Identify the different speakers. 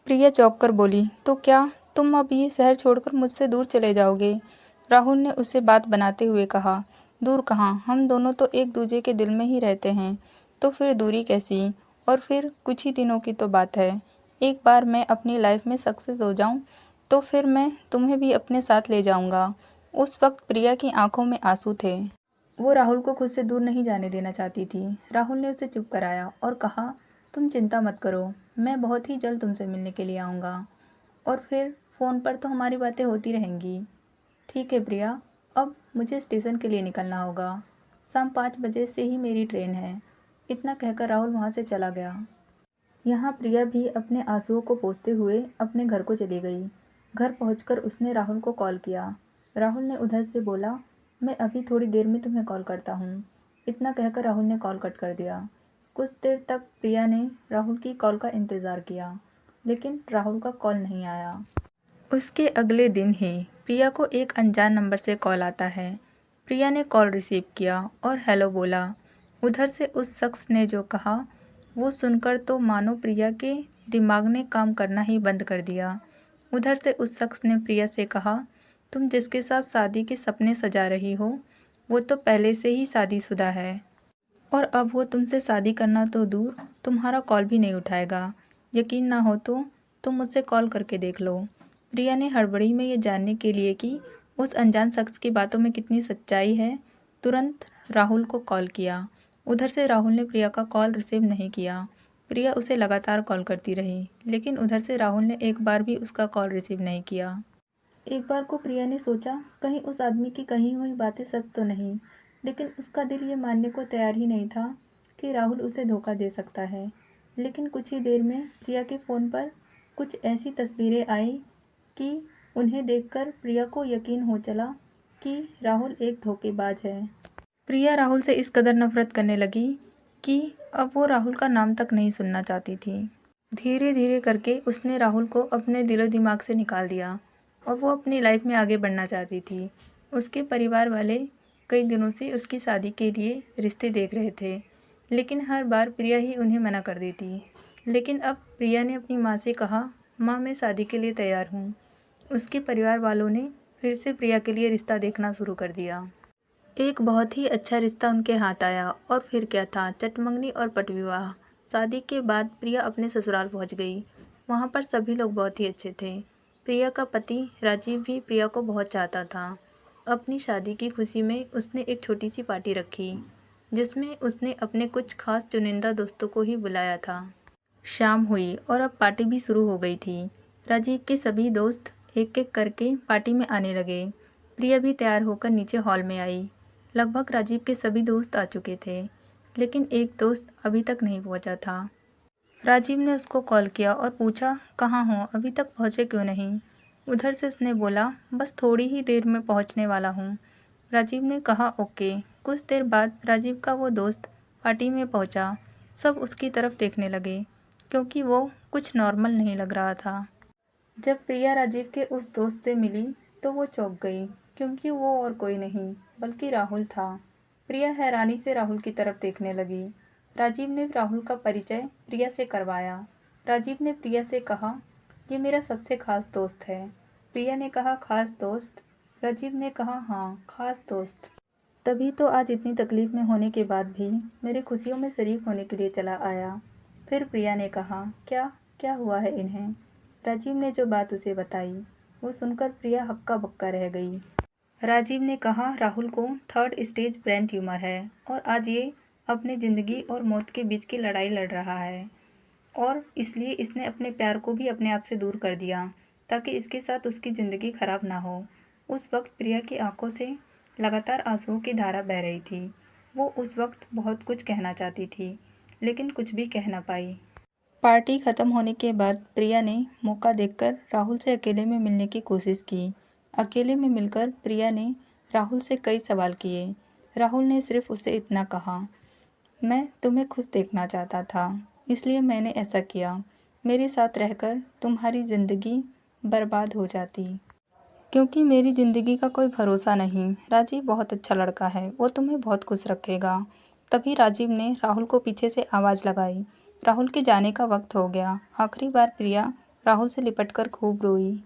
Speaker 1: प्रिया चौंक कर बोली, तो क्या तुम अब ये शहर छोड़कर मुझसे दूर चले जाओगे? राहुल ने उसे बात बनाते हुए कहा, दूर कहाँ, हम दोनों तो एक दूजे के दिल में ही रहते हैं। तो फिर दूरी कैसी? और फिर कुछ ही दिनों की तो बात है। एक बार मैं अपनी लाइफ में सक्सेस हो जाऊं तो फिर मैं तुम्हें भी अपने साथ ले जाऊंगा। उस वक्त प्रिया की आंखों में आंसू थे। वो राहुल को खुद से दूर नहीं जाने देना चाहती थी। राहुल ने उसे चुप कराया और कहा, तुम चिंता मत करो, मैं बहुत ही जल्द तुमसे मिलने के लिए आऊँगा। और फिर फ़ोन पर तो हमारी बातें होती रहेंगी। ठीक है प्रिया, अब मुझे स्टेशन के लिए निकलना होगा। शाम 5 बजे से ही मेरी ट्रेन है। इतना कहकर राहुल वहाँ से चला गया। यहाँ प्रिया भी अपने आंसुओं को पोंछते हुए अपने घर को चली गई। घर पहुंचकर उसने राहुल को कॉल किया। राहुल ने उधर से बोला, मैं अभी थोड़ी देर में तुम्हें कॉल करता हूँ। इतना कहकर राहुल ने कॉल कट कर दिया। कुछ देर तक प्रिया ने राहुल की कॉल का इंतज़ार किया, लेकिन राहुल का कॉल नहीं आया। उसके अगले दिन ही प्रिया को एक अनजान नंबर से कॉल आता है। प्रिया ने कॉल रिसीव किया और हेलो बोला। उधर से उस शख्स ने जो कहा वो सुनकर तो मानो प्रिया के दिमाग ने काम करना ही बंद कर दिया। उधर से उस शख्स ने प्रिया से कहा, तुम जिसके साथ शादी के सपने सजा रही हो वो तो पहले से ही शादीशुदा है और अब वो तुमसे शादी करना तो दूर तुम्हारा कॉल भी नहीं उठाएगा। यकीन ना हो तो तुम मुझसे कॉल करके देख लो। प्रिया ने हड़बड़ी में ये जानने के लिए कि उस अनजान शख्स की बातों में कितनी सच्चाई है, तुरंत राहुल को कॉल किया। उधर से राहुल ने प्रिया का कॉल रिसीव नहीं किया। प्रिया उसे लगातार कॉल करती रही, लेकिन उधर से राहुल ने एक बार भी उसका कॉल रिसीव नहीं किया। एक बार को प्रिया ने सोचा, कहीं उस आदमी की कही हुई बातें सच तो नहीं, लेकिन उसका दिल ये मानने को तैयार ही नहीं था कि राहुल उसे धोखा दे सकता है। लेकिन कुछ ही देर में प्रिया के फ़ोन पर कुछ ऐसी तस्वीरें आई कि उन्हें देखकर प्रिया को यकीन हो चला कि राहुल एक धोखेबाज है। प्रिया राहुल से इस कदर नफरत करने लगी कि अब वो राहुल का नाम तक नहीं सुनना चाहती थी। धीरे धीरे करके उसने राहुल को अपने दिलो दिमाग से निकाल दिया और वो अपनी लाइफ में आगे बढ़ना चाहती थी। उसके परिवार वाले कई दिनों से उसकी शादी के लिए रिश्ते देख रहे थे, लेकिन हर बार प्रिया ही उन्हें मना कर देती। लेकिन अब प्रिया ने अपनी माँ से कहा, माँ मैं शादी के लिए तैयार हूँ। उसके परिवार वालों ने फिर से प्रिया के लिए रिश्ता देखना शुरू कर दिया। एक बहुत ही अच्छा रिश्ता उनके हाथ आया और फिर क्या था, चटमंगनी और पटविवाह। शादी के बाद प्रिया अपने ससुराल पहुंच गई। वहां पर सभी लोग बहुत ही अच्छे थे। प्रिया का पति राजीव भी प्रिया को बहुत चाहता था। अपनी शादी की खुशी में उसने एक छोटी सी पार्टी रखी, जिसमें उसने अपने कुछ खास चुनिंदा दोस्तों को ही बुलाया था। शाम हुई और अब पार्टी भी शुरू हो गई थी। राजीव के सभी दोस्त एक एक करके पार्टी में आने लगे। प्रिया भी तैयार होकर नीचे हॉल में आई। लगभग राजीव के सभी दोस्त आ चुके थे, लेकिन एक दोस्त अभी तक नहीं पहुंचा था। राजीव ने उसको कॉल किया और पूछा, कहाँ हो, अभी तक पहुंचे क्यों नहीं? उधर से उसने बोला, बस थोड़ी ही देर में पहुंचने वाला हूँ। राजीव ने कहा, ओके। कुछ देर बाद राजीव का वो दोस्त पार्टी में पहुंचा। सब उसकी तरफ देखने लगे, क्योंकि वो कुछ नॉर्मल नहीं लग रहा था। जब प्रिया राजीव के उस दोस्त से मिली तो वो चौंक गई, क्योंकि वो और कोई नहीं बल्कि राहुल था। प्रिया हैरानी से राहुल की तरफ देखने लगी। राजीव ने राहुल का परिचय प्रिया से करवाया। राजीव ने प्रिया से कहा, ये मेरा सबसे खास दोस्त है। प्रिया ने कहा, खास दोस्त? राजीव ने कहा, हाँ खास दोस्त। तभी तो आज इतनी तकलीफ में होने के बाद भी मेरी खुशियों में शरीक होने के लिए चला आया। फिर प्रिया ने कहा, क्या क्या हुआ है इन्हें? राजीव ने जो बात उसे बताई वो सुनकर प्रिया हक्का बक्का रह गई। राजीव ने कहा, राहुल को 3rd स्टेज ब्रेन ट्यूमर है और आज ये अपने ज़िंदगी और मौत के बीच की लड़ाई लड़ रहा है और इसलिए इसने अपने प्यार को भी अपने आप से दूर कर दिया ताकि इसके साथ उसकी ज़िंदगी खराब ना हो। उस वक्त प्रिया की आंखों से लगातार आंसुओं की धारा बह रही थी। वो उस वक्त बहुत कुछ कहना चाहती थी, लेकिन कुछ भी कह ना पाई। पार्टी खत्म होने के बाद प्रिया ने मौका देखकर राहुल से अकेले में मिलने की कोशिश की। अकेले में मिलकर प्रिया ने राहुल से कई सवाल किए। राहुल ने सिर्फ उसे इतना कहा, मैं तुम्हें खुश देखना चाहता था, इसलिए मैंने ऐसा किया। मेरे साथ रहकर तुम्हारी ज़िंदगी बर्बाद हो जाती, क्योंकि मेरी ज़िंदगी का कोई भरोसा नहीं। राजीव बहुत अच्छा लड़का है, वो तुम्हें बहुत खुश रखेगा। तभी राजीव ने राहुल को पीछे से आवाज़ लगाई, राहुल के जाने का वक्त हो गया। आखिरी बार प्रिया राहुल से लिपटकर खूब रोई।